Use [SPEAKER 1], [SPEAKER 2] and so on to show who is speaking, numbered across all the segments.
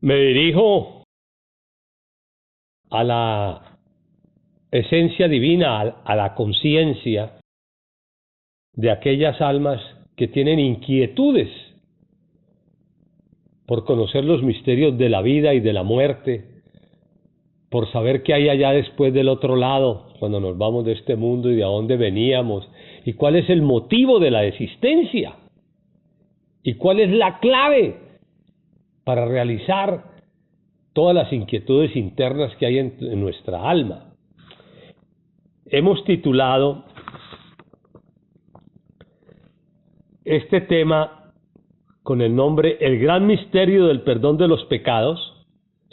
[SPEAKER 1] Me dirijo a la esencia divina, a la conciencia de aquellas almas que tienen inquietudes por conocer los misterios de la vida y de la muerte, por saber qué hay allá después del otro lado, cuando nos vamos de este mundo y de a dónde veníamos, y cuál es el motivo de la existencia, y cuál es la clave para realizar todas las inquietudes internas que hay en nuestra alma. Hemos titulado este tema con el nombre El gran misterio del perdón de los pecados.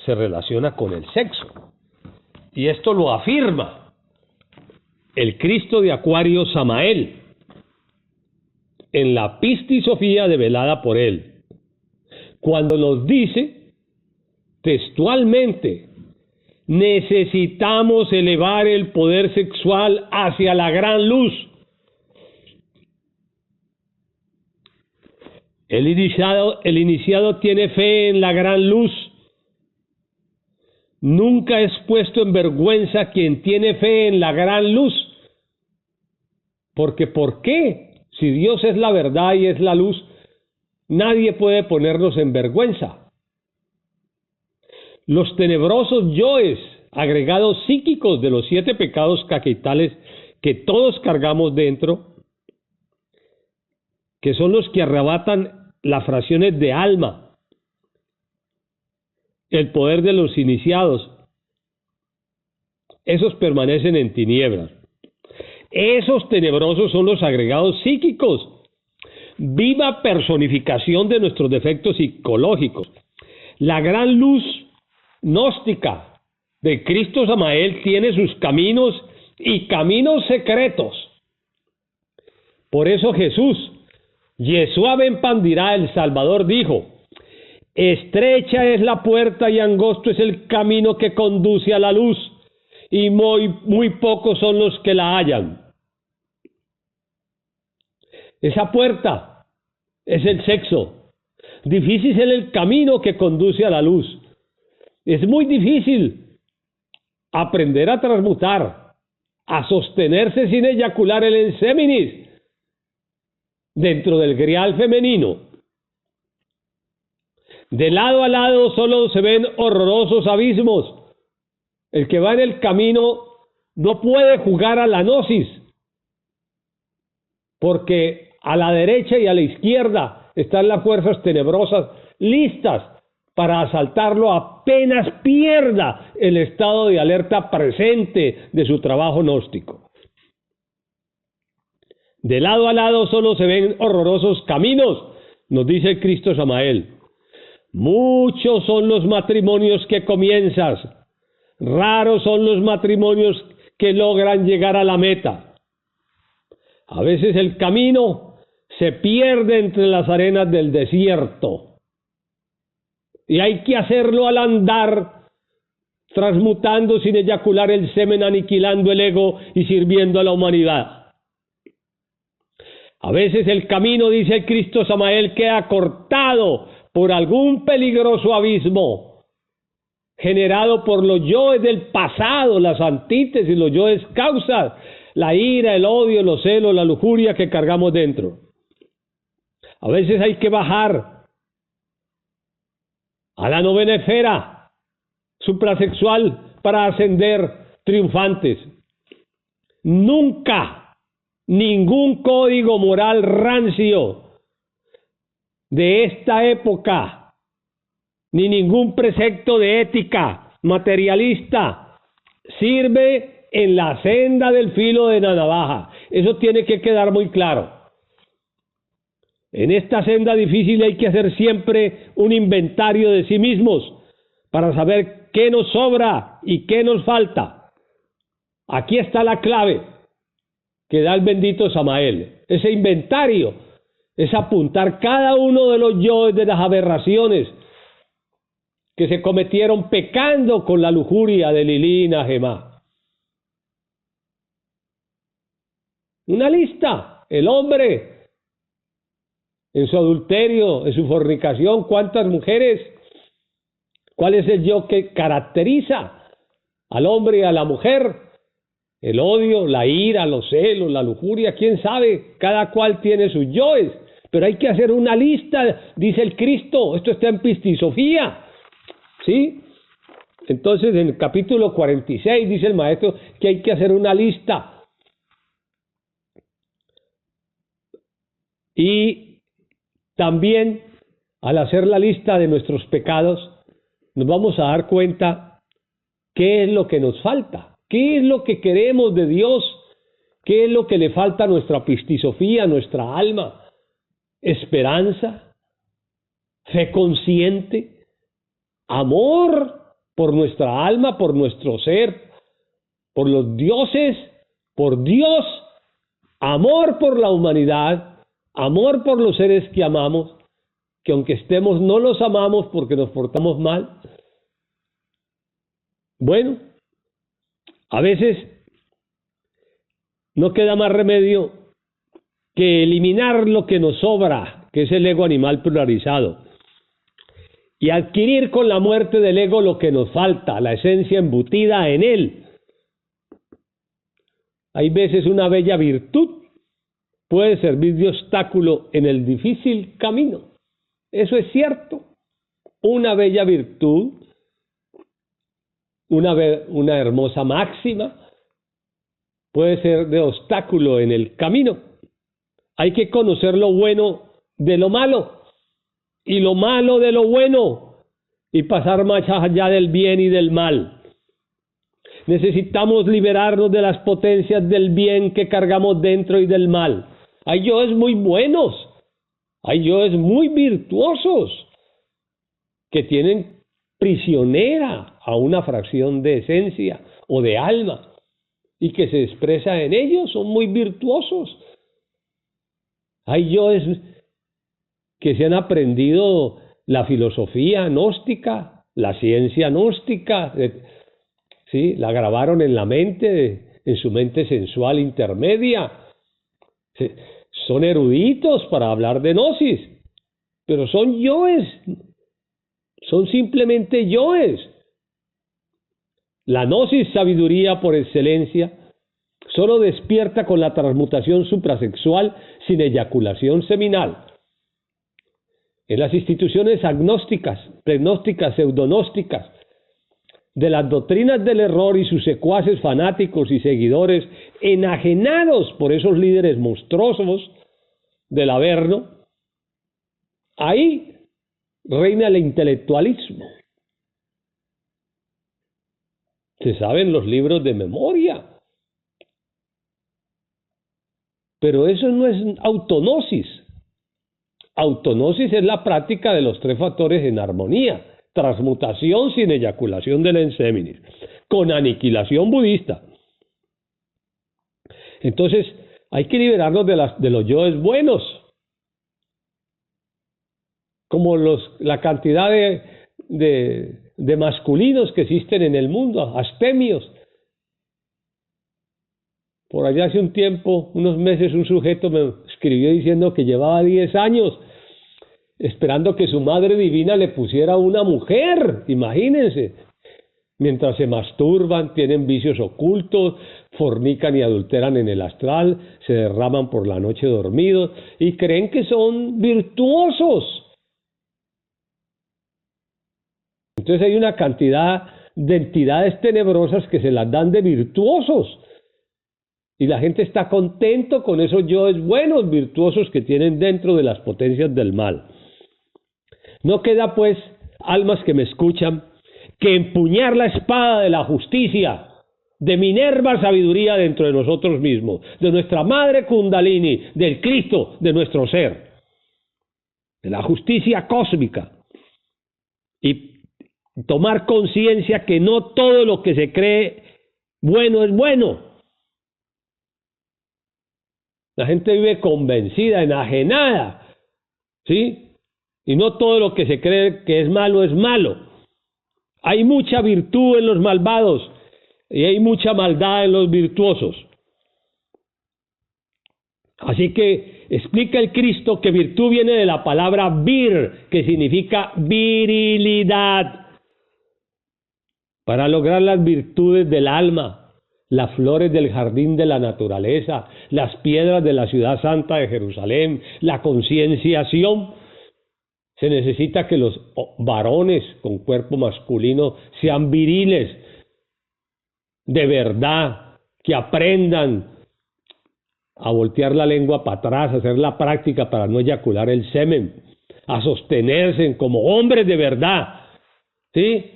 [SPEAKER 1] Se relaciona con el sexo, y esto lo afirma el Cristo de Acuario Samael en la Pistis Sofía develada por él, cuando nos dice textualmente: necesitamos elevar el poder sexual hacia la gran luz. El iniciado tiene fe en la gran luz. Nunca es puesto en vergüenza quien tiene fe en la gran luz. Porque ¿por qué? Si Dios es la verdad y es la luz, nadie puede ponernos en vergüenza. Los tenebrosos yoes, agregados psíquicos de los 7 pecados capitales que todos cargamos dentro, que son los que arrebatan las fracciones de alma, el poder de los iniciados, esos permanecen en tinieblas. Esos tenebrosos son los agregados psíquicos, viva personificación de nuestros defectos psicológicos. La gran luz gnóstica de Cristo Samael tiene sus caminos y caminos secretos. Por eso Jesús, Yeshua ben Pandirá, el Salvador, dijo: estrecha es la puerta y angosto es el camino que conduce a la luz, y muy pocos son los que la hallan. Esa puerta es el sexo. Difícil es el camino que conduce a la luz. Es muy difícil aprender a transmutar, a sostenerse sin eyacular el enseminis dentro del grial femenino. De lado a lado solo se ven horrorosos abismos. El que va en el camino no puede jugar a la gnosis, porque a la derecha y a la izquierda están las fuerzas tenebrosas listas para asaltarlo apenas pierda el estado de alerta presente de su trabajo gnóstico. De lado a lado solo se ven horrorosos caminos, nos dice el Cristo Samael. Muchos son los matrimonios que comienzas, raros son los matrimonios que logran llegar a la meta. A veces el camino se pierde entre las arenas del desierto, y hay que hacerlo al andar, transmutando sin eyacular el semen, aniquilando el ego y sirviendo a la humanidad. A veces el camino, dice el Cristo Samael, queda cortado por algún peligroso abismo generado por los yoes del pasado, las antítesis, los yoes causas, la ira, el odio, los celos, la lujuria que cargamos dentro. A veces hay que bajar a la novena esfera suprasexual para ascender triunfantes. Nunca ningún código moral rancio de esta época, ni ningún precepto de ética materialista sirve en la senda del filo de la navaja. Eso tiene que quedar muy claro. En esta senda difícil hay que hacer siempre un inventario de sí mismos para saber qué nos sobra y qué nos falta. Aquí está la clave que da el bendito Samael. Ese inventario es apuntar cada uno de los yoes de las aberraciones que se cometieron pecando con la lujuria de Lilí y Najemá. Una lista. El hombre, en su adulterio, en su fornicación, cuántas mujeres ¿Cuál es el yo que caracteriza al hombre y a la mujer? El odio, la ira, los celos, la lujuria, quién sabe, cada cual tiene sus yoes, pero hay que hacer una lista, dice el Cristo, esto está en Pistisofía, ¿sí? Entonces en el capítulo 46 dice el maestro que hay que hacer una lista. Y también al hacer la lista de nuestros pecados, nos vamos a dar cuenta qué es lo que nos falta, qué es lo que queremos de Dios, qué es lo que le falta a nuestra pistisofía, a nuestra alma. Esperanza, fe consciente, amor por nuestra alma, por nuestro ser, por los dioses, por Dios, amor por la humanidad, amor por los seres que amamos, que aunque estemos no los amamos porque nos portamos mal. Bueno, a veces no queda más remedio que eliminar lo que nos sobra, que es el ego animal pluralizado, y adquirir con la muerte del ego lo que nos falta, la esencia embutida en él. Hay veces una bella virtud puede servir de obstáculo en el difícil camino. Eso es cierto. Una bella virtud, una hermosa máxima, puede ser de obstáculo en el camino. Hay que conocer lo bueno de lo malo y lo malo de lo bueno y pasar más allá del bien y del mal. Necesitamos liberarnos de las potencias del bien que cargamos dentro y del mal. Hay yoes muy buenos, hay yoes muy virtuosos que tienen prisionera a una fracción de esencia o de alma y que se expresa en ellos, son muy virtuosos. Hay yoes que se han aprendido la filosofía gnóstica, la ciencia gnóstica, ¿sí? La grabaron en la mente, en su mente sensual intermedia. Son eruditos para hablar de gnosis, pero son yoes, son simplemente yoes. La gnosis, sabiduría por excelencia, solo despierta con la transmutación suprasexual sin eyaculación seminal. En las instituciones agnósticas, pregnósticas, pseudognósticas, de las doctrinas del error y sus secuaces fanáticos y seguidores, enajenados por esos líderes monstruosos del Averno, ahí reina el intelectualismo. Se saben los libros de memoria. Pero eso no es autognosis. Autognosis es la práctica de los tres factores en armonía. Transmutación sin eyaculación del enseminis, con aniquilación budista. Entonces, hay que liberarnos de los yoes buenos, como la cantidad de masculinos que existen en el mundo, astemios. Por allá hace un tiempo, unos meses, un sujeto me escribió diciendo que llevaba 10 años esperando que su madre divina le pusiera una mujer, imagínense, mientras se masturban, tienen vicios ocultos, fornican y adulteran en el astral, se derraman por la noche dormidos y creen que son virtuosos. Entonces hay una cantidad de entidades tenebrosas que se las dan de virtuosos y la gente está contento con esos yoes buenos, virtuosos que tienen dentro de las potencias del mal. No queda pues, almas que me escuchan, que empuñar la espada de la justicia, de Minerva sabiduría dentro de nosotros mismos, de nuestra madre Kundalini, del Cristo, de nuestro ser, de la justicia cósmica, y tomar conciencia que no todo lo que se cree bueno es bueno. La gente vive convencida, enajenada, ¿sí? Y no todo lo que se cree que es malo es malo. Hay mucha virtud en los malvados y hay mucha maldad en los virtuosos. Así que explica el Cristo que virtud viene de la palabra vir, que significa virilidad. para lograr las virtudes del alma, las flores del jardín de la naturaleza, las piedras de la ciudad santa de Jerusalén, la concienciación. Se necesita que los varones con cuerpo masculino sean viriles, de verdad, que aprendan a voltear la lengua para atrás, a hacer la práctica para no eyacular el semen, a sostenerse como hombres de verdad, ¿sí?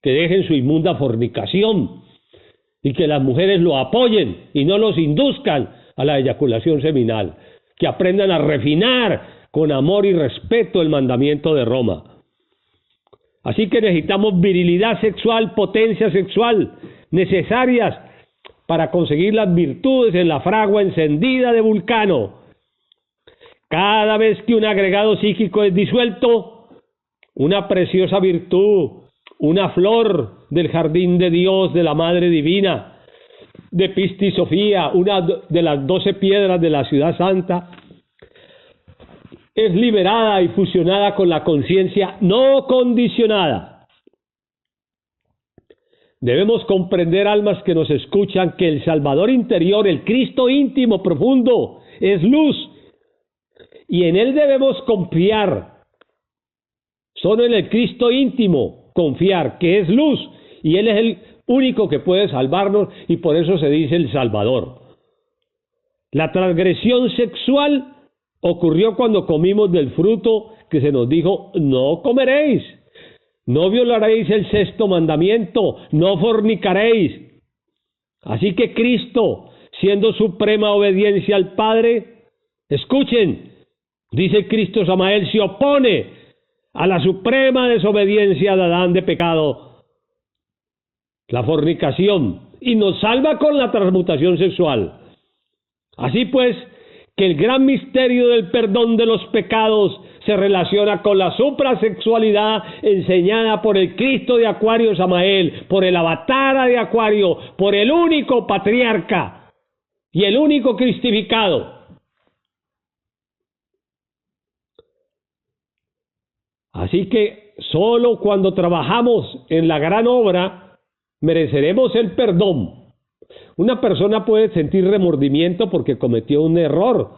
[SPEAKER 1] Que dejen su inmunda fornicación y que las mujeres lo apoyen y no los induzcan a la eyaculación seminal, que aprendan a refinar con amor y respeto el mandamiento de Roma. Así que necesitamos virilidad sexual, potencia sexual, necesarias para conseguir las virtudes en la fragua encendida de Vulcano. Cada vez que un agregado psíquico es disuelto, una preciosa virtud, una flor del jardín de Dios, de la Madre Divina, de Pistis Sofía, una de las 12 piedras de la ciudad santa, es liberada y fusionada con la conciencia no condicionada. Debemos comprender, almas que nos escuchan, que el Salvador interior, el Cristo íntimo profundo, es luz, y en Él debemos confiar. Solo en el Cristo íntimo confiar, que es luz, y Él es el único que puede salvarnos, y por eso se dice el Salvador. La transgresión sexual ocurrió cuando comimos del fruto que se nos dijo: no comeréis, no violaréis el 6º mandamiento, no fornicaréis. Así que Cristo, siendo suprema obediencia al Padre, escuchen, dice Cristo Samael, se opone a la suprema desobediencia de Adán de pecado, la fornicación, y nos salva con la transmutación sexual. Así pues, que el gran misterio del perdón de los pecados se relaciona con la suprasexualidad enseñada por el Cristo de Acuario Samael, por el Avatara de Acuario, por el único patriarca y el único cristificado. Así que solo cuando trabajamos en la gran obra mereceremos el perdón. Una persona puede sentir remordimiento porque cometió un error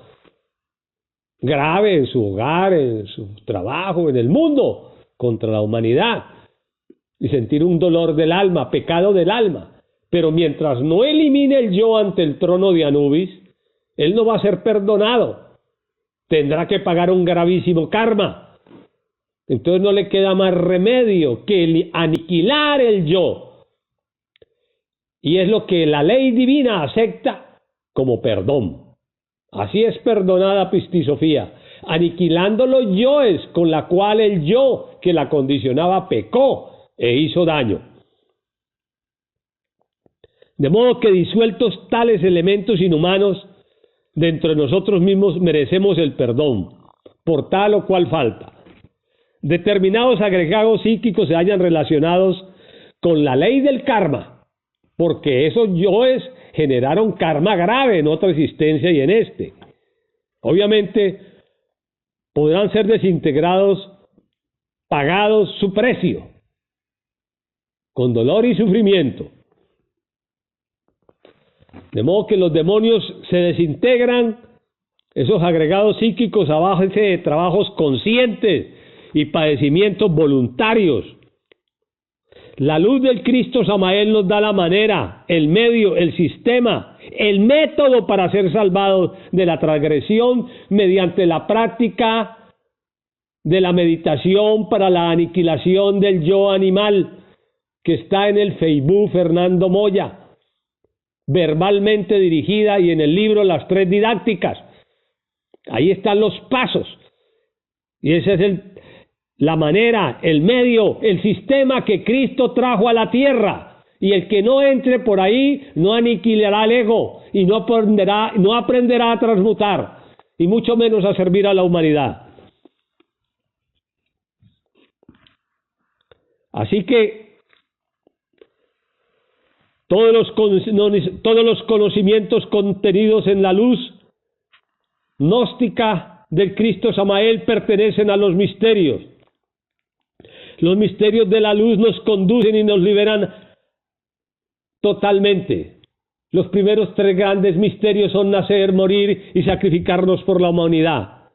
[SPEAKER 1] grave en su hogar, en su trabajo, en el mundo, contra la humanidad, y sentir un dolor del alma, pecado del alma. Pero mientras no elimine el yo ante el trono de Anubis, él no va a ser perdonado. Tendrá que pagar un gravísimo karma. Entonces no le queda más remedio que aniquilar el yo. Y es lo que la ley divina acepta como perdón. Así es perdonada Pistis Sofía, aniquilando los yoes con la cual el yo que la condicionaba pecó e hizo daño. De modo que disueltos tales elementos inhumanos dentro de nosotros mismos merecemos el perdón por tal o cual falta. Determinados agregados psíquicos se hallan relacionados con la ley del karma, porque esos yoes generaron karma grave en otra existencia y en este. Obviamente podrán ser desintegrados, pagados su precio, con dolor y sufrimiento. De modo que los demonios se desintegran, esos agregados psíquicos, a base de trabajos conscientes y padecimientos voluntarios. La luz del Cristo Samael nos da la manera, el medio, el sistema, el método para ser salvados de la transgresión mediante la práctica de la meditación para la aniquilación del yo animal, que está en el Facebook Fernando Moya, verbalmente dirigida, y en el libro Las 3 Didácticas. Ahí están los pasos. Y esa es la manera, el medio, el sistema que Cristo trajo a la tierra. Y el que no entre por ahí no aniquilará el ego y no aprenderá a transmutar, y mucho menos a servir a la humanidad. Así que todos los conocimientos contenidos en la luz gnóstica del Cristo Samael pertenecen a los misterios. Los misterios de la luz nos conducen y nos liberan totalmente. Los primeros 3 grandes misterios son nacer, morir y sacrificarnos por la humanidad.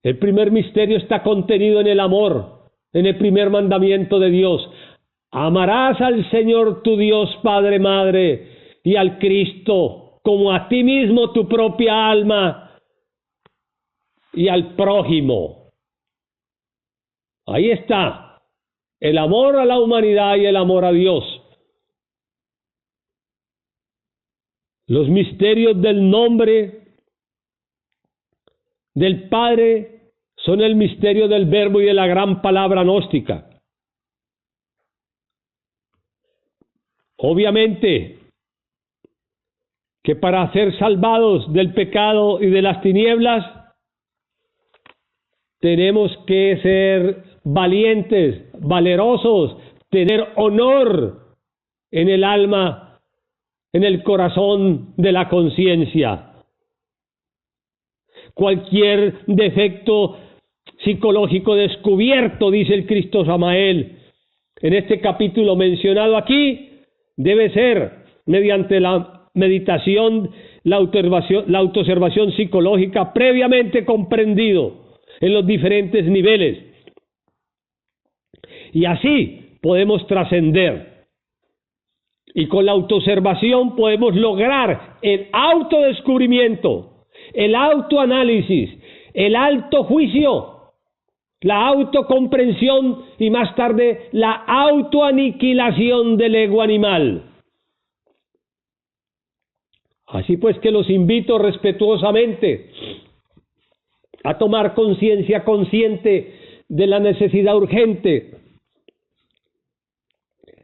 [SPEAKER 1] El primer misterio está contenido en el amor, en el primer mandamiento de Dios. Amarás al Señor tu Dios, Padre, Madre, y al Cristo, como a ti mismo, tu propia alma, y al prójimo. Ahí está, el amor a la humanidad y el amor a Dios. Los misterios del nombre del Padre son el misterio del Verbo y de la gran palabra gnóstica. Obviamente que para ser salvados del pecado y de las tinieblas, tenemos que ser valientes, valerosos, tener honor en el alma, en el corazón de la conciencia. Cualquier defecto psicológico descubierto, dice el Cristo Samael, en este capítulo mencionado aquí, debe ser mediante la meditación, la autoobservación psicológica previamente comprendido en los diferentes niveles. Y así podemos trascender. Y con la autoobservación podemos lograr el autodescubrimiento, el autoanálisis, el alto juicio, la autocomprensión y más tarde la autoaniquilación del ego animal. Así pues que los invito respetuosamente a tomar conciencia consciente de la necesidad urgente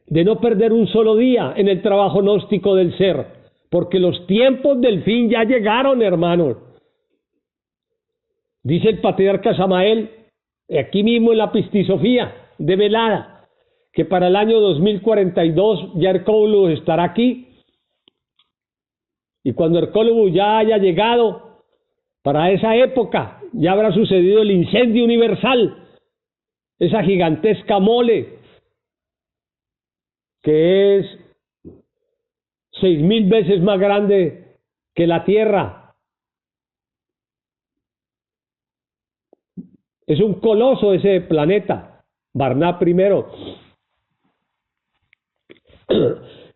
[SPEAKER 1] de no perder un solo día en el trabajo gnóstico del ser, porque los tiempos del fin ya llegaron, hermanos. Dice el patriarca Samael, aquí mismo en la Pistisofía de Velada, que para el año 2042 ya Hercólogos estará aquí, y cuando Hercólogos ya haya llegado, para esa época ya habrá sucedido el incendio universal, esa gigantesca mole, que es 6.000 veces más grande que la Tierra. Es un coloso ese planeta, Barnard primero.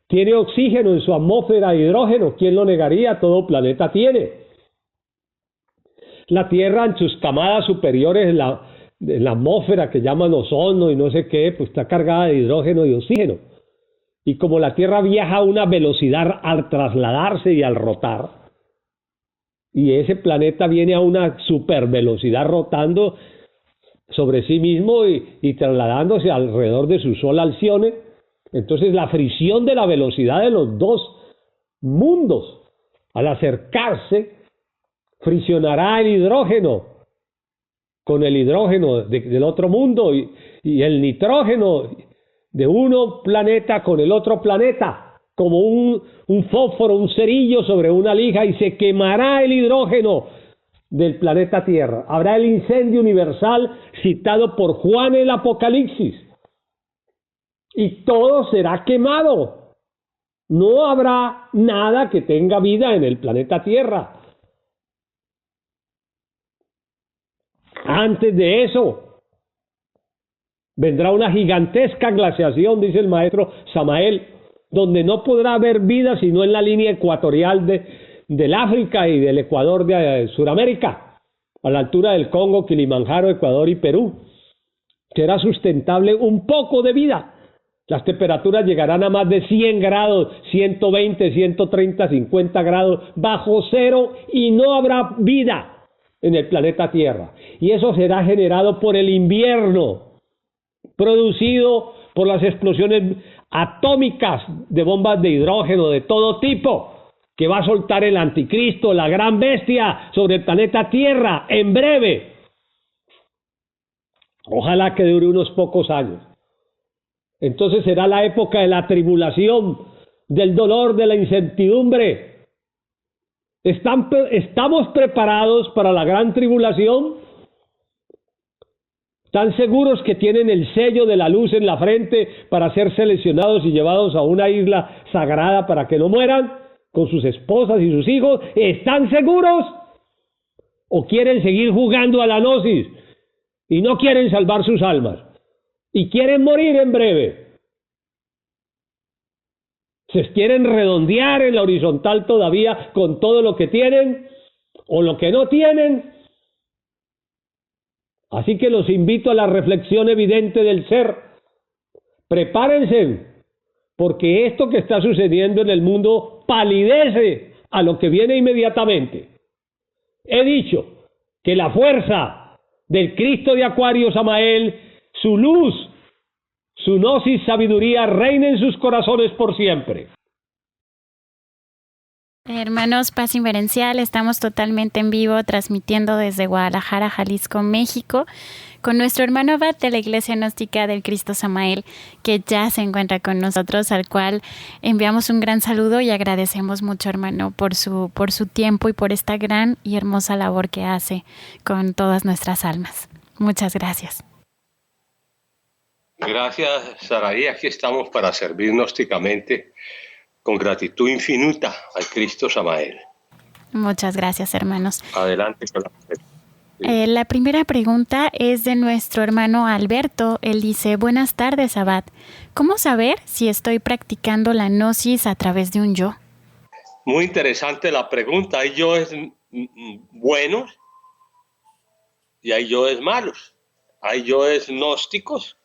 [SPEAKER 1] Tiene oxígeno en su atmósfera, hidrógeno, ¿quién lo negaría? Todo planeta tiene. La Tierra en sus camadas superiores, en la atmósfera que llaman ozono y no sé qué, pues está cargada de hidrógeno y oxígeno. Y como la Tierra viaja a una velocidad al trasladarse y al rotar, y ese planeta viene a una supervelocidad rotando sobre sí mismo y trasladándose alrededor de su sol Alcione, entonces la fricción de la velocidad de los dos mundos al acercarse friccionará el hidrógeno con el hidrógeno del otro mundo y el nitrógeno de uno planeta con el otro planeta, como un fósforo, un cerillo sobre una lija, y se quemará el hidrógeno del planeta Tierra. Habrá el incendio universal citado por Juan en el Apocalipsis, y todo será quemado. No habrá nada que tenga vida en el planeta Tierra. Antes de eso, vendrá una gigantesca glaciación, dice el maestro Samael, donde no podrá haber vida sino en la línea ecuatorial del África y del Ecuador de Sudamérica, a la altura del Congo, Kilimanjaro, Ecuador y Perú. Será sustentable un poco de vida. Las temperaturas llegarán a más de 100 grados, 120, 130, 50 grados, bajo cero, y no habrá vida en el planeta Tierra. Y eso será generado por el invierno, producido por las explosiones atómicas de bombas de hidrógeno de todo tipo, que va a soltar el anticristo, la gran bestia, sobre el planeta Tierra en breve. Ojalá que dure unos pocos años. Entonces será la época de la tribulación, del dolor, de la incertidumbre. ¿Estamos preparados para la gran tribulación? Tan seguros que tienen el sello de la luz en la frente para ser seleccionados y llevados a una isla sagrada para que no mueran con sus esposas y sus hijos. ¿Están seguros? ¿O quieren seguir jugando a la gnosis y no quieren salvar sus almas? Y quieren morir en breve. ¿Se quieren redondear en la horizontal todavía con todo lo que tienen o lo que no tienen? Así que los invito a la reflexión evidente del ser. Prepárense, porque esto que está sucediendo en el mundo palidece a lo que viene inmediatamente. He dicho que la fuerza del Cristo de Acuario Samael, su luz, su gnosis sabiduría reina en sus corazones por siempre.
[SPEAKER 2] Hermanos Paz Inverencial, estamos totalmente en vivo transmitiendo desde Guadalajara, Jalisco, México, con nuestro hermano abad de la Iglesia Gnóstica del Cristo Samael, que ya se encuentra con nosotros, al cual enviamos un gran saludo y agradecemos mucho, hermano, por su tiempo y por esta gran y hermosa labor que hace con todas nuestras almas. Muchas gracias.
[SPEAKER 3] Gracias, Saraí. Aquí estamos para servir gnósticamente con gratitud infinita al Cristo Samael.
[SPEAKER 2] Muchas gracias, hermanos.
[SPEAKER 3] Adelante con la
[SPEAKER 2] La primera pregunta es de nuestro hermano Alberto. Él dice: buenas tardes, abad. ¿Cómo saber si estoy practicando la gnosis a través de un yo?
[SPEAKER 3] Muy interesante la pregunta. Hay yoes buenos y hay yoes malos. Hay yoes gnósticos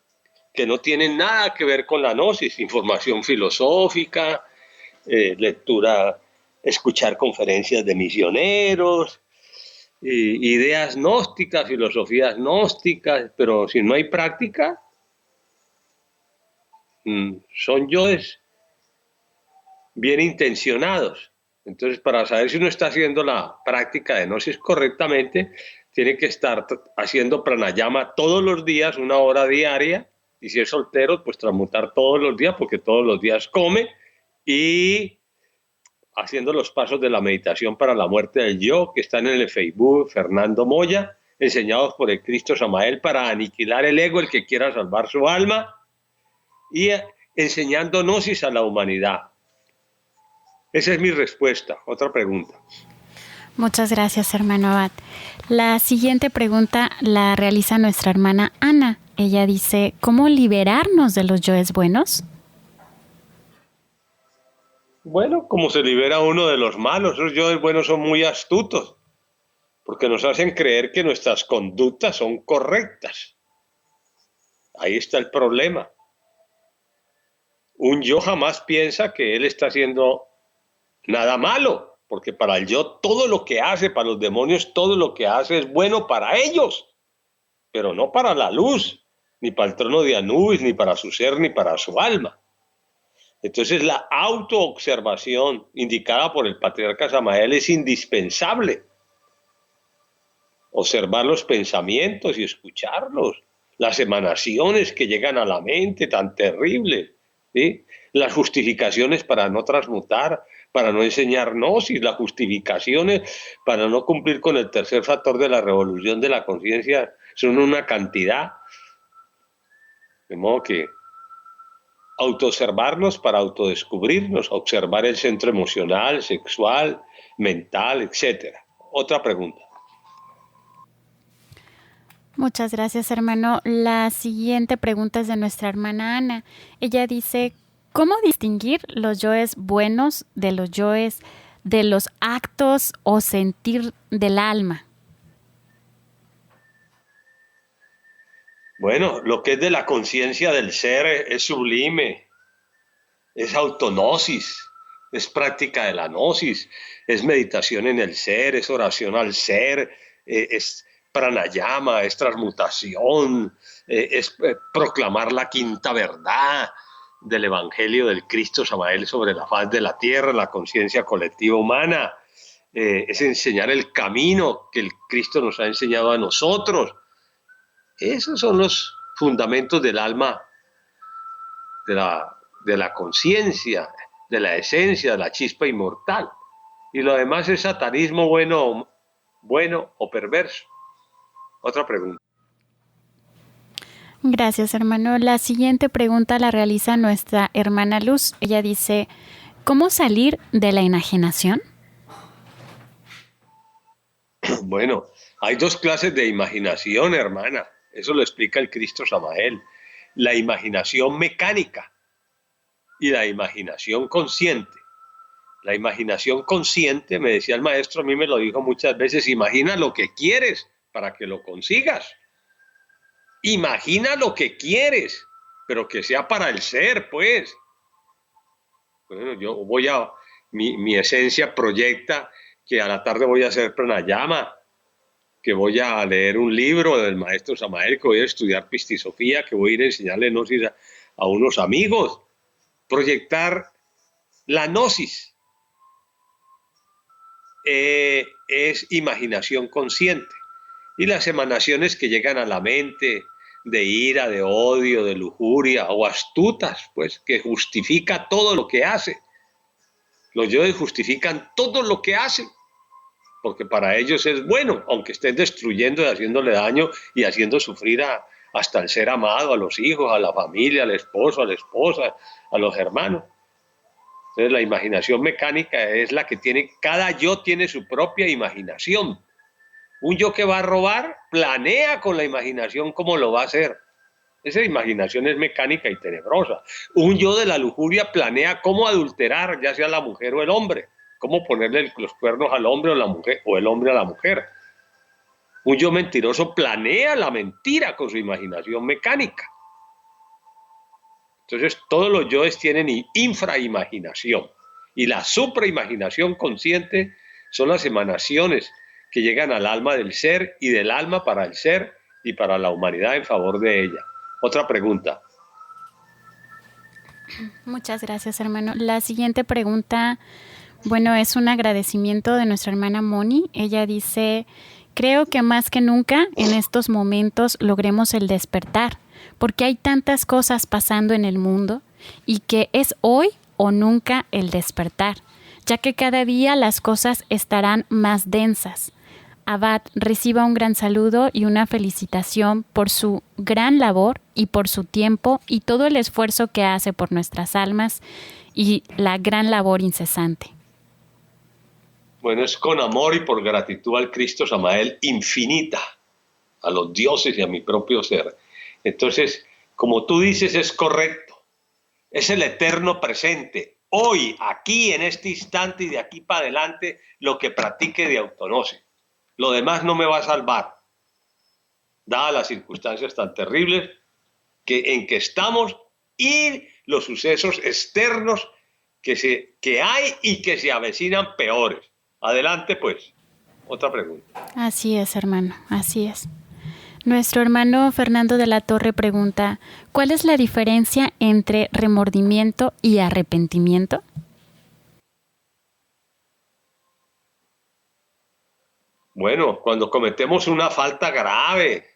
[SPEAKER 3] que no tienen nada que ver con la gnosis, información filosófica, lectura, escuchar conferencias de misioneros, ideas gnósticas, filosofías gnósticas, pero si no hay práctica, son yoes bien intencionados. Entonces, para saber si uno está haciendo la práctica de gnosis correctamente, tiene que estar haciendo pranayama todos los días, 1 hora diaria, y si es soltero, pues transmutar todos los días, porque todos los días come, y haciendo los pasos de la meditación para la muerte del yo, que están en el Facebook Fernando Moya, enseñados por el Cristo Samael para aniquilar el ego, el que quiera salvar su alma, y enseñando gnosis a la humanidad. Esa es mi respuesta. Otra pregunta.
[SPEAKER 2] Muchas gracias, hermano abad. La siguiente pregunta la realiza nuestra hermana Ana. Ella dice: ¿cómo liberarnos de los yoes buenos?
[SPEAKER 3] Bueno, como se libera uno de los malos. Los yoes buenos son muy astutos, porque nos hacen creer que nuestras conductas son correctas. Ahí está el problema. Un yo jamás piensa que él está haciendo nada malo, porque para el yo todo lo que hace, para los demonios todo lo que hace es bueno para ellos, pero no para la luz, ni para el trono de Anubis, ni para su ser, ni para su alma. Entonces la autoobservación indicada por el patriarca Samael es indispensable. Observar los pensamientos y escucharlos, las emanaciones que llegan a la mente tan terribles, ¿sí? Las justificaciones para no transmutar, para no enseñar gnosis, las justificaciones para no cumplir con el tercer factor de la revolución de la conciencia, son una cantidad. De modo que autoobservarnos para autodescubrirnos, observar el centro emocional, sexual, mental, etc. Otra pregunta.
[SPEAKER 2] Muchas gracias, hermano. La siguiente pregunta es de nuestra hermana Ana. Ella dice: ¿cómo distinguir los yoes buenos de los yoes de los actos o sentir del alma?
[SPEAKER 3] Bueno, lo que es de la conciencia del ser es sublime, es autognosis, es práctica de la gnosis, es meditación en el ser, es oración al ser, es pranayama, es transmutación, es proclamar la quinta verdad del Evangelio del Cristo Samael sobre la faz de la tierra, la conciencia colectiva humana, es enseñar el camino que el Cristo nos ha enseñado a nosotros. Esos son los fundamentos del alma, de la conciencia, de la esencia, de la chispa inmortal. Y lo demás es satanismo bueno o perverso. Otra pregunta.
[SPEAKER 2] Gracias, hermano. La siguiente pregunta la realiza nuestra hermana Luz. Ella dice, ¿cómo salir de la enajenación?
[SPEAKER 3] Bueno, hay dos clases de imaginación, hermana. Eso lo explica el Cristo Samael. La imaginación mecánica y la imaginación consciente. La imaginación consciente, me decía el maestro, a mí me lo dijo muchas veces, imagina lo que quieres para que lo consigas. Imagina lo que quieres, pero que sea para el ser, pues. Bueno, mi esencia proyecta que a la tarde voy a hacer pranayama, que voy a leer un libro del maestro Samael, que voy a estudiar pistisofía, que voy a ir a enseñarle gnosis a unos amigos. Proyectar la gnosis es imaginación consciente. Y las emanaciones que llegan a la mente de ira, de odio, de lujuria o astutas, pues, que justifica todo lo que hace. Los yoes justifican todo lo que hacen, porque para ellos es bueno, aunque estén destruyendo y haciéndole daño y haciendo sufrir hasta el ser amado, a los hijos, a la familia, al esposo, a la esposa, a los hermanos. Entonces la imaginación mecánica es la que tiene, cada yo tiene su propia imaginación. Un yo que va a robar planea con la imaginación cómo lo va a hacer. Esa imaginación es mecánica y tenebrosa. Un yo de la lujuria planea cómo adulterar, ya sea la mujer o el hombre, cómo ponerle los cuernos al hombre o la mujer, o el hombre a la mujer. Un yo mentiroso planea la mentira con su imaginación mecánica. Entonces todos los yoes tienen infraimaginación, y la supraimaginación consciente son las emanaciones que llegan al alma del ser y del alma para el ser y para la humanidad en favor de ella. Otra pregunta.
[SPEAKER 2] Muchas gracias, hermano. La siguiente pregunta, bueno, es un agradecimiento de nuestra hermana Moni. Ella dice, creo que más que nunca en estos momentos logremos el despertar, porque hay tantas cosas pasando en el mundo y que es hoy o nunca el despertar, ya que cada día las cosas estarán más densas. Abad, reciba un gran saludo y una felicitación por su gran labor y por su tiempo y todo el esfuerzo que hace por nuestras almas y la gran labor incesante.
[SPEAKER 3] Bueno, es con amor y por gratitud al Cristo Samael infinita, a los dioses y a mi propio ser. Entonces, como tú dices, es correcto. Es el eterno presente. Hoy, aquí, en este instante y de aquí para adelante, lo que practique de autognosis. Lo demás no me va a salvar, dadas las circunstancias tan terribles en que estamos y los sucesos externos que hay y que se avecinan peores. Adelante, pues. Otra pregunta.
[SPEAKER 2] Así es, hermano, así es. Nuestro hermano Fernando de la Torre pregunta, ¿cuál es la diferencia entre remordimiento y arrepentimiento?
[SPEAKER 3] Bueno, cuando cometemos una falta grave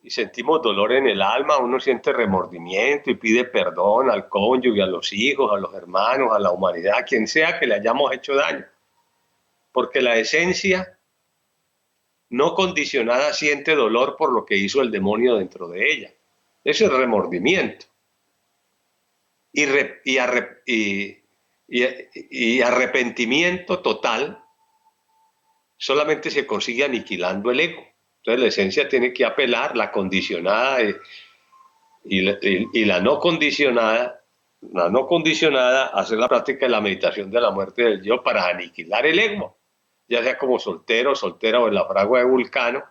[SPEAKER 3] y sentimos dolor en el alma, uno siente remordimiento y pide perdón al cónyuge, a los hijos, a los hermanos, a la humanidad, a quien sea que le hayamos hecho daño. Porque la esencia no condicionada siente dolor por lo que hizo el demonio dentro de ella. Eso es remordimiento. Y arrepentimiento total solamente se consigue aniquilando el ego. Entonces la esencia tiene que apelar, la condicionada y la no condicionada, hacer la práctica de la meditación de la muerte del yo para aniquilar el ego, ya sea como soltero o en la fragua de Vulcano,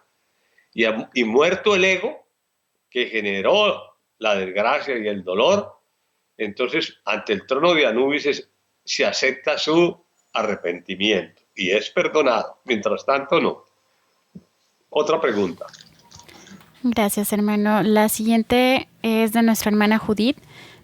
[SPEAKER 3] y muerto el ego que generó la desgracia y el dolor, entonces ante el trono de Anubis se acepta su arrepentimiento y es perdonado. Mientras tanto, no. Otra pregunta.
[SPEAKER 2] Gracias, hermano. La siguiente es de nuestra hermana Judith.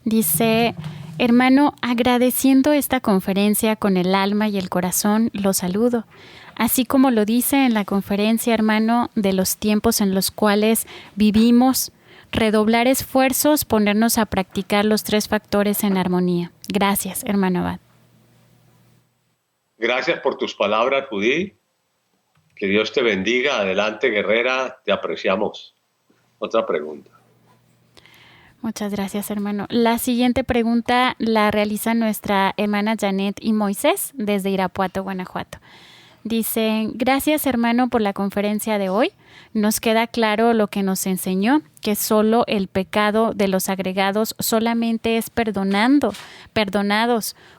[SPEAKER 2] Dice, hermano, agradeciendo esta conferencia con el alma y el corazón, lo saludo. Así como lo dice en la conferencia, hermano, de los tiempos en los cuales vivimos, redoblar esfuerzos, ponernos a practicar los 3 factores en armonía. Gracias, hermano Abad.
[SPEAKER 3] Gracias por tus palabras, Judith. Que Dios te bendiga. Adelante, guerrera. Te apreciamos. Otra pregunta.
[SPEAKER 2] Muchas gracias, hermano. La siguiente pregunta la realiza nuestra hermana Janet y Moisés desde Irapuato, Guanajuato. Dicen, gracias hermano por la conferencia de hoy. Nos queda claro lo que nos enseñó, que solo el pecado de los agregados solamente es perdonados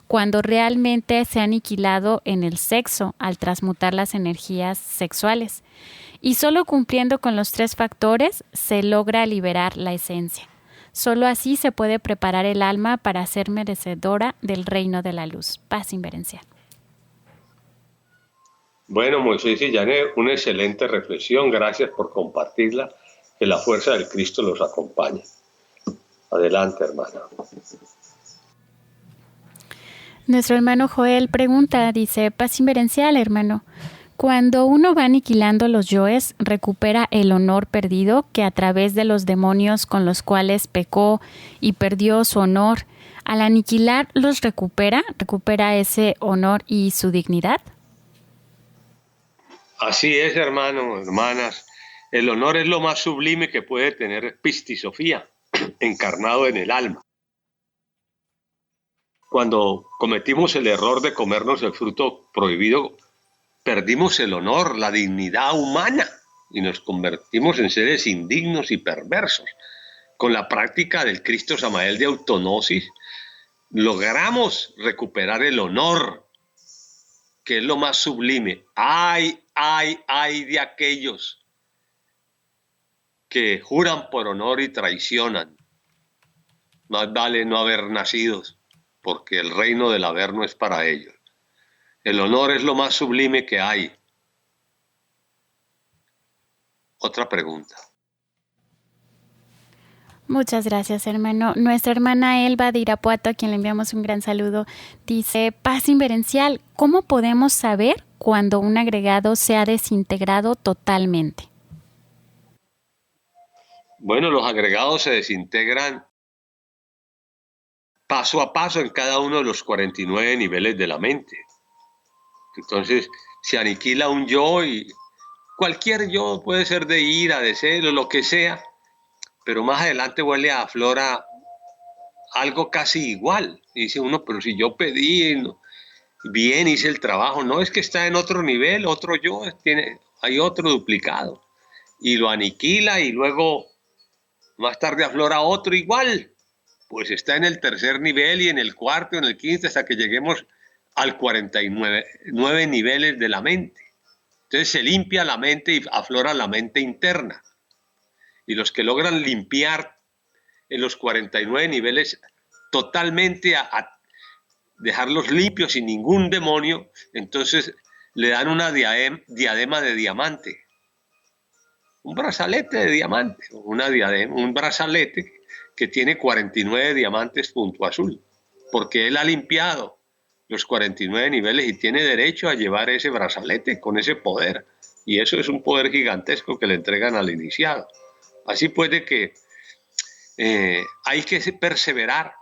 [SPEAKER 2] cuando realmente se ha aniquilado en el sexo al transmutar las energías sexuales. Y solo cumpliendo con los 3 factores se logra liberar la esencia. Solo así se puede preparar el alma para ser merecedora del reino de la luz. Paz inverencial.
[SPEAKER 3] Bueno, Moisés y Janet, una excelente reflexión. Gracias por compartirla. Que la fuerza del Cristo los acompañe. Adelante, hermana.
[SPEAKER 2] Nuestro hermano Joel pregunta, dice, paz inverencial, hermano. Cuando uno va aniquilando los yoes, recupera el honor perdido que a través de los demonios con los cuales pecó y perdió su honor. Al aniquilar, ¿los recupera ese honor y su dignidad?
[SPEAKER 3] Así es, hermanos, hermanas. El honor es lo más sublime que puede tener Pistisofía, encarnado en el alma. Cuando cometimos el error de comernos el fruto prohibido, perdimos el honor, la dignidad humana y nos convertimos en seres indignos y perversos. Con la práctica del Cristo Samael de autonosis, logramos recuperar el honor, que es lo más sublime. Ay de aquellos que juran por honor y traicionan. Más vale no haber nacido, porque el reino del haber no es para ellos. El honor es lo más sublime que hay. Otra pregunta.
[SPEAKER 2] Muchas gracias, hermano. Nuestra hermana Elba de Irapuato, a quien le enviamos un gran saludo, dice, paz inverencial, ¿cómo podemos saber cuando un agregado se ha desintegrado totalmente?
[SPEAKER 3] Bueno, los agregados se desintegran paso a paso en cada uno de los 49 niveles de la mente. Entonces, se aniquila un yo y cualquier yo, puede ser de ira, de celo, lo que sea, pero más adelante vuelve a aflora algo casi igual. Y dice uno, pero si yo pedí, bien, hice el trabajo, no, es que está en otro nivel, otro yo, hay otro duplicado. Y lo aniquila y luego más tarde aflora otro igual. Pues está en el 3er nivel y en el 4º, en el 15º, hasta que lleguemos al 49 niveles de la mente. Entonces se limpia la mente y aflora la mente interna. Y los que logran limpiar en los 49 niveles totalmente, a dejarlos limpios sin ningún demonio, entonces le dan una diadema de diamante. Un brazalete de diamante, un brazalete que tiene 49 diamantes punto azul, porque él ha limpiado los 49 niveles y tiene derecho a llevar ese brazalete con ese poder. Y eso es un poder gigantesco que le entregan al iniciado. Así puede que hay que perseverar.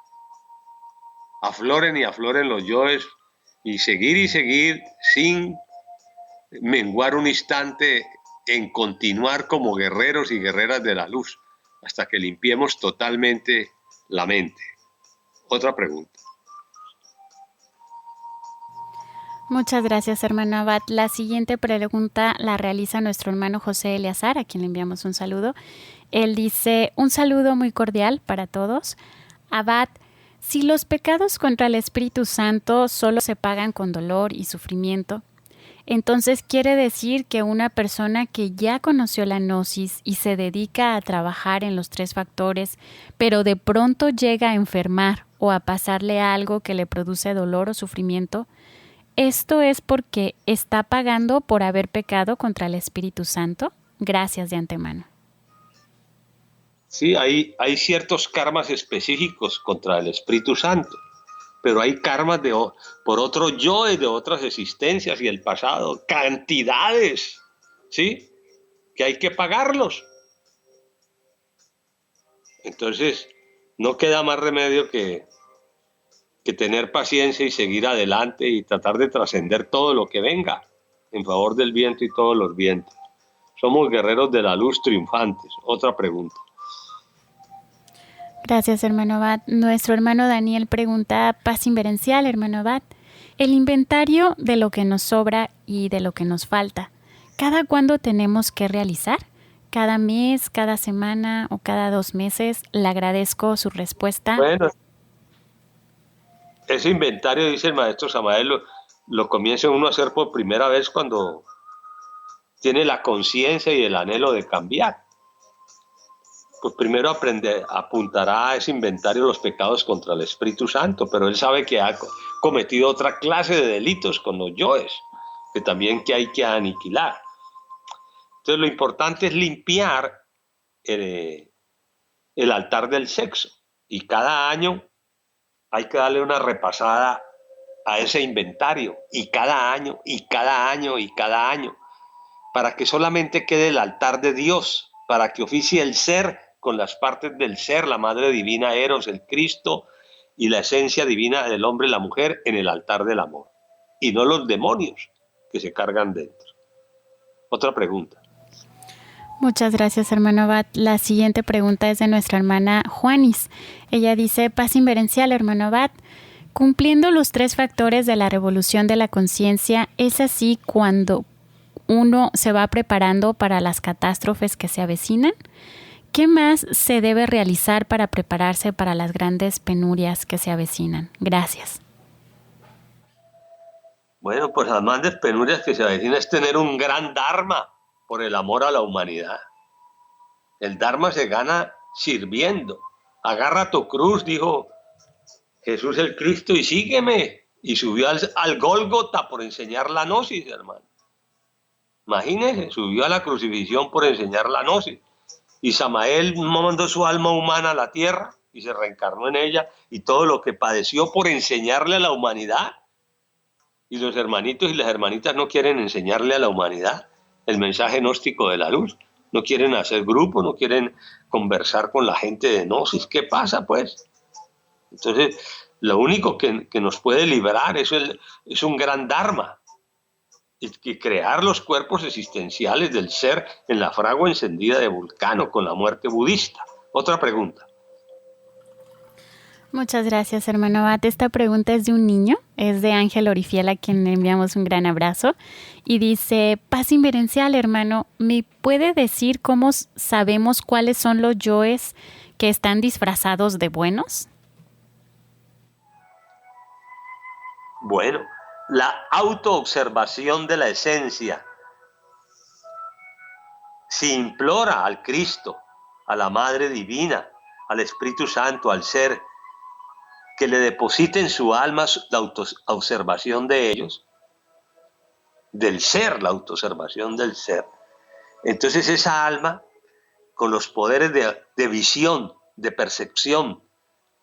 [SPEAKER 3] Afloren y afloren los yoes y seguir sin menguar un instante en continuar como guerreros y guerreras de la luz hasta que limpiemos totalmente la mente. Otra pregunta.
[SPEAKER 2] Muchas gracias, hermano Abad. La siguiente pregunta la realiza nuestro hermano José Eleazar, a quien le enviamos un saludo. Él dice, un saludo muy cordial para todos. Abad, si los pecados contra el Espíritu Santo solo se pagan con dolor y sufrimiento, entonces quiere decir que una persona que ya conoció la gnosis y se dedica a trabajar en los 3 factores, pero de pronto llega a enfermar o a pasarle algo que le produce dolor o sufrimiento, ¿esto es porque está pagando por haber pecado contra el Espíritu Santo? Gracias de antemano.
[SPEAKER 3] Sí, hay ciertos karmas específicos contra el Espíritu Santo, pero hay karmas por otros yoes de otras existencias y el pasado, cantidades, ¿sí? Que hay que pagarlos. Entonces, no queda más remedio que tener paciencia y seguir adelante y tratar de trascender todo lo que venga en favor del viento y todos los vientos. Somos guerreros de la luz triunfantes. Otra pregunta.
[SPEAKER 2] Gracias, hermano Abad. Nuestro hermano Daniel pregunta, paz inverencial, hermano Abad, el inventario de lo que nos sobra y de lo que nos falta, ¿cada cuándo tenemos que realizar? ¿Cada mes, cada semana o cada 2 meses? Le agradezco su respuesta.
[SPEAKER 3] Bueno, ese inventario, dice el maestro Samael, lo comienza uno a hacer por primera vez cuando tiene la conciencia y el anhelo de cambiar. Pues primero apuntará a ese inventario los pecados contra el Espíritu Santo, pero él sabe que ha cometido otra clase de delitos con los yoes, que también que hay que aniquilar. Entonces lo importante es limpiar el altar del sexo, y cada año hay que darle una repasada a ese inventario, y cada año, y cada año, y cada año, para que solamente quede el altar de Dios, para que oficie el ser con las partes del ser, la madre divina Eros, el Cristo, y la esencia divina del hombre y la mujer en el altar del amor, y no los demonios que se cargan dentro. Otra pregunta.
[SPEAKER 2] Muchas gracias, hermano Abad. La siguiente pregunta es de nuestra hermana Juanis. Ella dice, paz inverencial, hermano Abad, cumpliendo los 3 factores de la revolución de la conciencia, ¿es así cuando uno se va preparando para las catástrofes que se avecinan? ¿Qué más se debe realizar para prepararse para las grandes penurias que se avecinan? Gracias.
[SPEAKER 3] Bueno, pues las grandes penurias que se avecinan es tener un gran dharma por el amor a la humanidad. El dharma se gana sirviendo. Agarra tu cruz, dijo Jesús el Cristo, y sígueme. Y subió al Gólgota por enseñar la gnosis, hermano. Imagínense, subió a la crucifixión por enseñar la gnosis. Y Samael mandó su alma humana a la tierra y se reencarnó en ella, y todo lo que padeció por enseñarle a la humanidad. Y los hermanitos y las hermanitas no quieren enseñarle a la humanidad el mensaje gnóstico de la luz. No quieren hacer grupo, no quieren conversar con la gente de gnosis. ¿Qué pasa, pues? Entonces, lo único que nos puede liberar es un gran dharma. Y crear los cuerpos existenciales del ser en la fragua encendida de Vulcano con la muerte budista. Otra pregunta.
[SPEAKER 2] Muchas gracias, hermano Abad. Esta pregunta es de un niño, es de Ángel Orifiel, a quien le enviamos un gran abrazo. Y dice, paz inverencial, hermano, ¿me puede decir cómo sabemos cuáles son los yoes que están disfrazados de buenos?
[SPEAKER 3] Bueno, la autoobservación de la esencia. Si implora al Cristo, a la Madre Divina, al Espíritu Santo, al Ser, que le deposite en su alma la autoobservación de ellos, del ser, la autoobservación del ser. Entonces esa alma, con los poderes de visión, de percepción,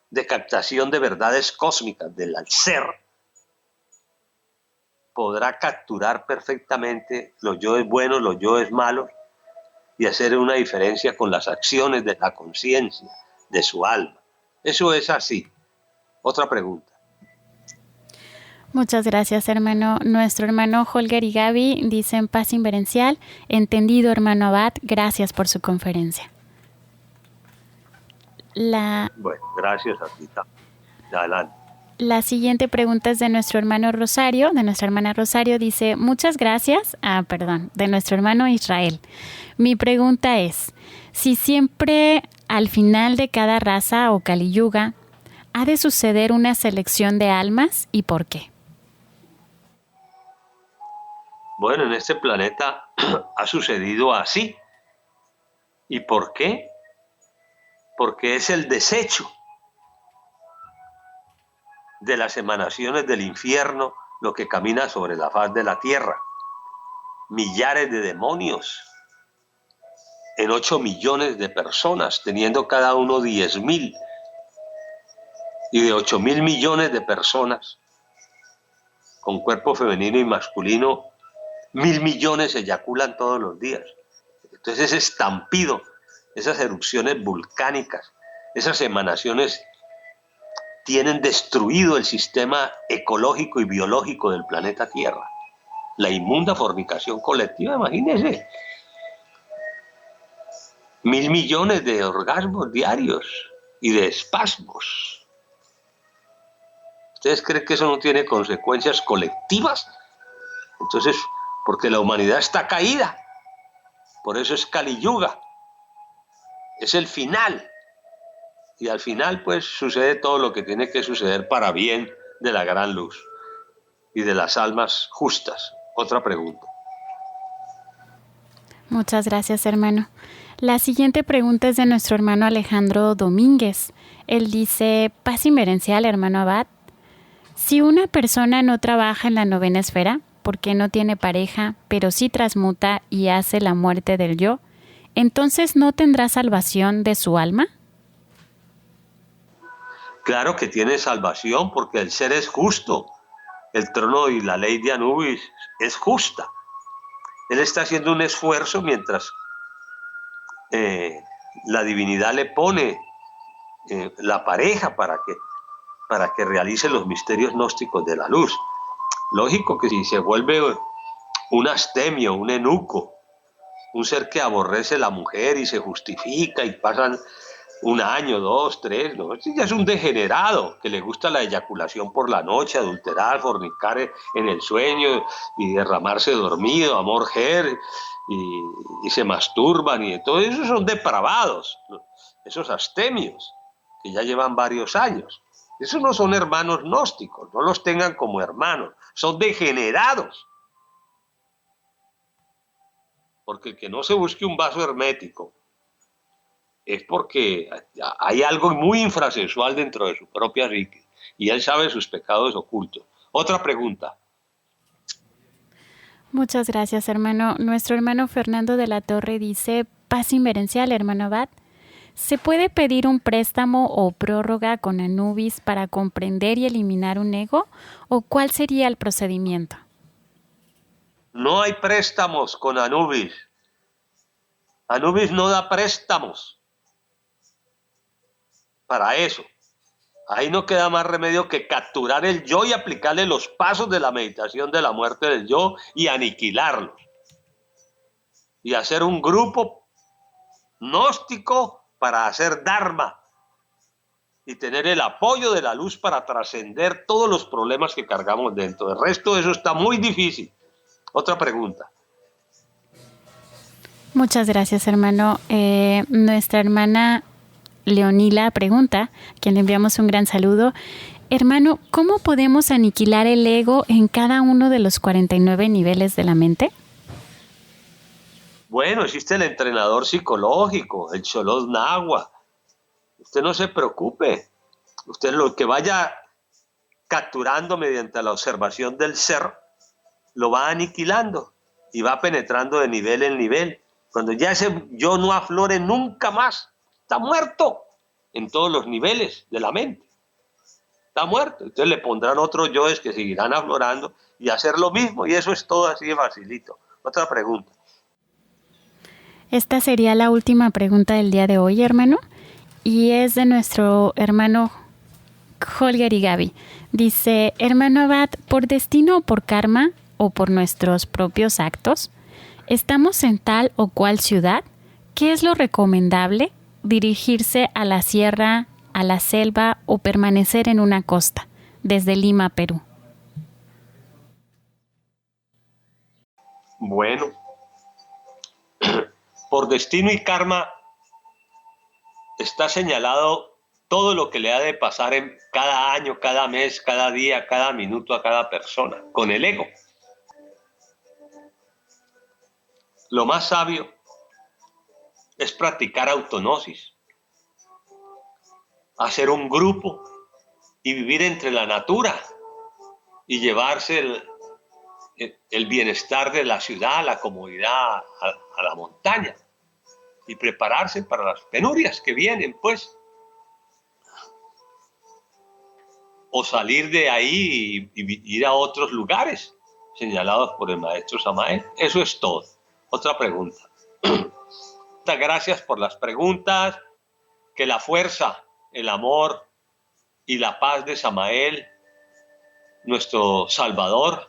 [SPEAKER 3] de captación de verdades cósmicas del ser, podrá capturar perfectamente los yoes buenos, los yoes malos, y hacer una diferencia con las acciones de la conciencia, de su alma. Eso es así. Otra pregunta.
[SPEAKER 2] Muchas gracias, hermano. Nuestro hermano Holger y Gaby dicen paz inverencial. Entendido, hermano Abad. Gracias por su conferencia.
[SPEAKER 3] Bueno, gracias a ti. Adelante.
[SPEAKER 2] La siguiente pregunta es de nuestro hermano Rosario, de nuestra hermana Rosario. Dice, muchas gracias. De nuestro hermano Israel. Mi pregunta es, si siempre al final de cada raza o Kali Yuga ha de suceder una selección de almas, ¿y por qué?
[SPEAKER 3] Bueno, en este planeta ha sucedido así. ¿Y por qué? Porque es el desecho de las emanaciones del infierno lo que camina sobre la faz de la tierra. Millares de demonios en 8 millones de personas, teniendo cada uno 10.000, y de 8.000 millones de personas con cuerpo femenino y masculino, 1.000 millones eyaculan todos los días. Entonces ese estampido, esas erupciones volcánicas, esas emanaciones tienen destruido el sistema ecológico y biológico del planeta Tierra. La inmunda fornicación colectiva, imagínense. 1.000 millones de orgasmos diarios. y de espasmos. ¿Ustedes creen que eso no tiene consecuencias colectivas? Entonces, porque la humanidad está caída, por eso es Kali Yuga, es el final. Y al final, pues, sucede todo lo que tiene que suceder para bien de la gran luz y de las almas justas. Otra pregunta.
[SPEAKER 2] Muchas gracias, hermano. La siguiente pregunta es de nuestro hermano Alejandro Domínguez. Él dice: paz inmerencial, hermano Abad. Si una persona no trabaja en la novena esfera, porque no tiene pareja, pero sí transmuta y hace la muerte del yo, ¿entonces no tendrá salvación de su alma?
[SPEAKER 3] Claro que tiene salvación, porque el ser es justo. El trono y la ley de Anubis es justa. Él está haciendo un esfuerzo mientras la divinidad le pone la pareja para que realice los misterios gnósticos de la luz. Lógico que si se vuelve un astemio, un eunuco, un ser que aborrece la mujer y se justifica y pasan un año, 2, 3, no, este ya es un degenerado que le gusta la eyaculación por la noche, adulterar, fornicar en el sueño y derramarse dormido, amor ger, y se masturban y todo eso. Son depravados, esos astemios que ya llevan varios años. Esos no son hermanos gnósticos, no los tengan como hermanos, son degenerados. Porque el que no se busque un vaso hermético es porque hay algo muy infrasexual dentro de su propia psique y él sabe sus pecados ocultos. Otra pregunta.
[SPEAKER 2] Muchas gracias, hermano. Nuestro hermano Fernando de la Torre dice: paz inmerencial, hermano Abad. ¿Se puede pedir un préstamo o prórroga con Anubis para comprender y eliminar un ego? ¿O cuál sería el procedimiento?
[SPEAKER 3] No hay préstamos con Anubis. Anubis no da préstamos para eso. Ahí no queda más remedio que capturar el yo y aplicarle los pasos de la meditación de la muerte del yo y aniquilarlo. Y hacer un grupo gnóstico para hacer Dharma y tener el apoyo de la luz para trascender todos los problemas que cargamos dentro. El resto de eso está muy difícil. Otra pregunta.
[SPEAKER 2] Muchas gracias, hermano. Nuestra hermana Leonila pregunta, a quien le enviamos un gran saludo: hermano, ¿cómo podemos aniquilar el ego en cada uno de los 49 niveles de la mente?
[SPEAKER 3] Bueno, existe el entrenador psicológico, el Xolotl Nahua. Usted no se preocupe. Usted lo que vaya capturando mediante la observación del ser, lo va aniquilando y va penetrando de nivel en nivel. Cuando ya ese yo no aflore nunca más, está muerto en todos los niveles de la mente. Está muerto. Entonces le pondrán otros yoes que seguirán aflorando y hacer lo mismo, y eso es todo así de facilito. Otra pregunta.
[SPEAKER 2] Esta sería la última pregunta del día de hoy, hermano, y es de nuestro hermano Holger y Gaby. Dice: hermano Abad, ¿por destino o por karma o por nuestros propios actos estamos en tal o cual ciudad? ¿Qué es lo recomendable? ¿Dirigirse a la sierra, a la selva o permanecer en una costa, desde Lima, Perú?
[SPEAKER 3] Bueno, por destino y karma está señalado todo lo que le ha de pasar en cada año, cada mes, cada día, cada minuto a cada persona, con el ego. Lo más sabio es practicar autognosis, hacer un grupo y vivir entre la natura y llevarse el bienestar de la ciudad, la comodidad a la montaña y prepararse para las penurias que vienen, pues. O salir de ahí y ir a otros lugares señalados por el maestro Samael. Eso es todo. Otra pregunta. Muchas gracias por las preguntas. Que la fuerza, el amor y la paz de Samael, nuestro Salvador,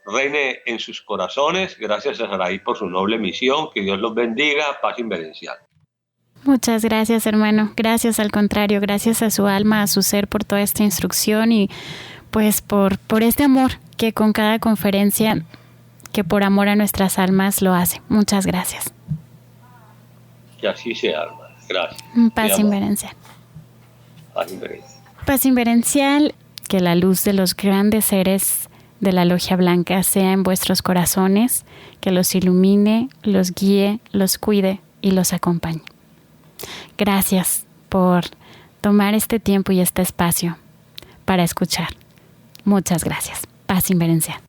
[SPEAKER 3] reine en sus corazones. Gracias a Saraí por su noble misión. Que Dios los bendiga. Paz inverencial.
[SPEAKER 2] Muchas gracias, hermano. Gracias, al contrario, gracias a su alma, a su ser por toda esta instrucción y pues por este amor que con cada conferencia, que por amor a nuestras almas lo hace. Muchas gracias.
[SPEAKER 3] Que así sea, hermano. Gracias.
[SPEAKER 2] Paz inverencial.
[SPEAKER 3] Paz inverencial.
[SPEAKER 2] Paz inverencial, que la luz de los grandes seres de la Logia Blanca sea en vuestros corazones, que los ilumine, los guíe, los cuide y los acompañe. Gracias por tomar este tiempo y este espacio para escuchar. Muchas gracias. Paz inverencial.